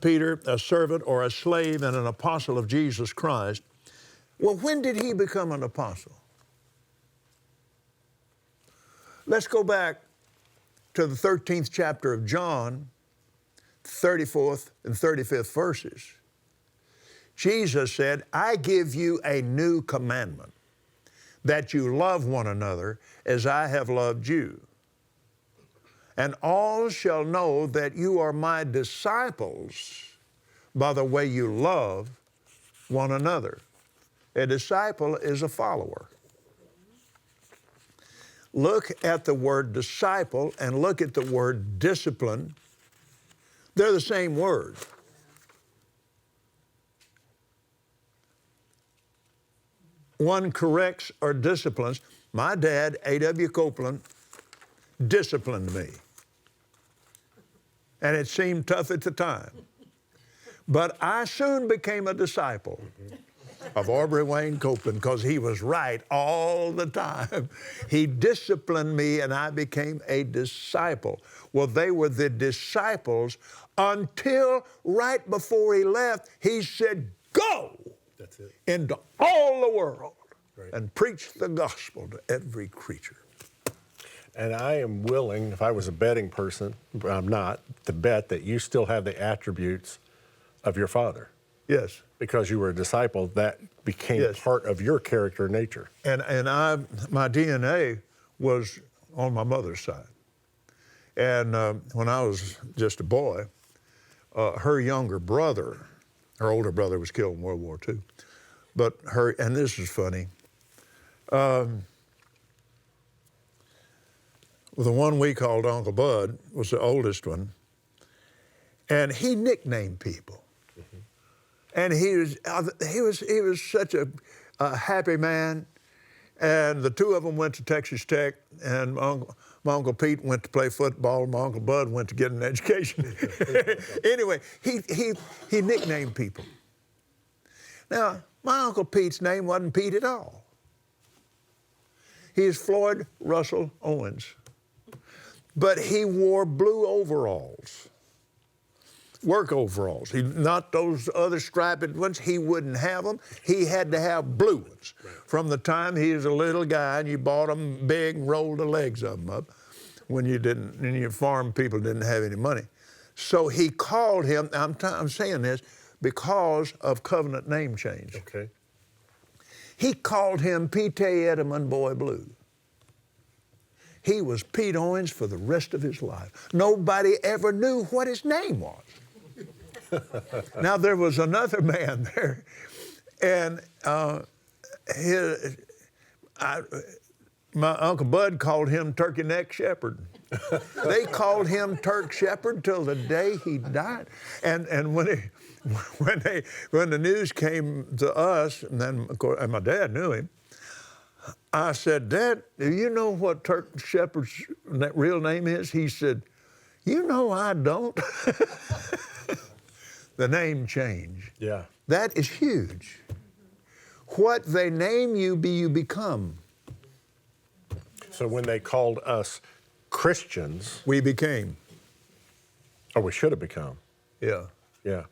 Peter, a servant or a slave and an apostle of Jesus Christ. Well, when did he become an apostle? Let's go back to the 13th chapter of John, 34th and 35th verses. Jesus said, I give you a new commandment, that you love one another as I have loved you. And all shall know that you are my disciples by the way you love one another. A disciple is a follower. Look at the word disciple and look at the word discipline. They're the same word. One corrects or disciplines. My dad, A.W. Copeland, disciplined me. And it seemed tough at the time. But I soon became a disciple of Aubrey Wayne Copeland because he was right all the time. He disciplined me and I became a disciple. Well, they were the disciples until right before he left, he said, go into all the world and preach the gospel to every creature. And I am willing, if I was a betting person, but I'm not, to bet that you still have the attributes of your father. Yes. Because you were a disciple, that became part of your character and nature. And my DNA was on my mother's side. And when I was just a boy, her younger brother, her older brother was killed in World War II, but and this is funny, the one we called Uncle Bud was the oldest one, and he nicknamed people. And he was such a happy man, and the two of them went to Texas Tech, and my Uncle Pete went to play football, and my Uncle Bud went to get an education. Anyway, he nicknamed people. Now, my Uncle Pete's name wasn't Pete at all. He's Floyd Russell Owens. But he wore blue overalls, work overalls. Not those other striped ones. He wouldn't have them. He had to have blue ones. From the time he was a little guy and you bought them big and rolled the legs of them up when you didn't, and your farm people didn't have any money. So he called him, I'm saying this because of covenant name change. Okay. He called him Pete Edmund Boy Blue. He was Pete Owens for the rest of his life. Nobody ever knew what his name was. Now, there was another man there, and my Uncle Bud called him Turkey Neck Shepherd. They called him Turk Shepherd till the day he died. And when the news came to us, and then of course, and my dad knew him, I said, Dad, do you know what Turk Shepherd's real name is? He said, you know I don't. The name change. Yeah. That is huge. What they name you, you become. So when they called us Christians, we became. Or we should have become. Yeah. Yeah.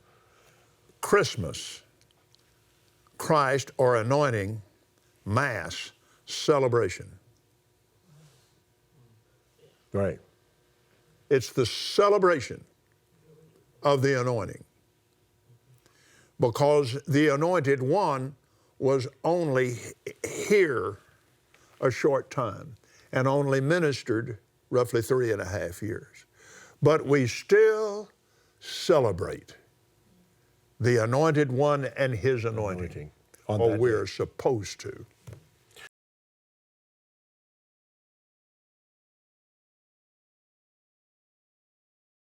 Christmas, Christ or anointing, Mass, celebration. Right. It's the celebration of the anointing. Because the anointed one was only here a short time and only ministered roughly 3.5 years. But we still celebrate the anointed one and his anointing. Or we're supposed to.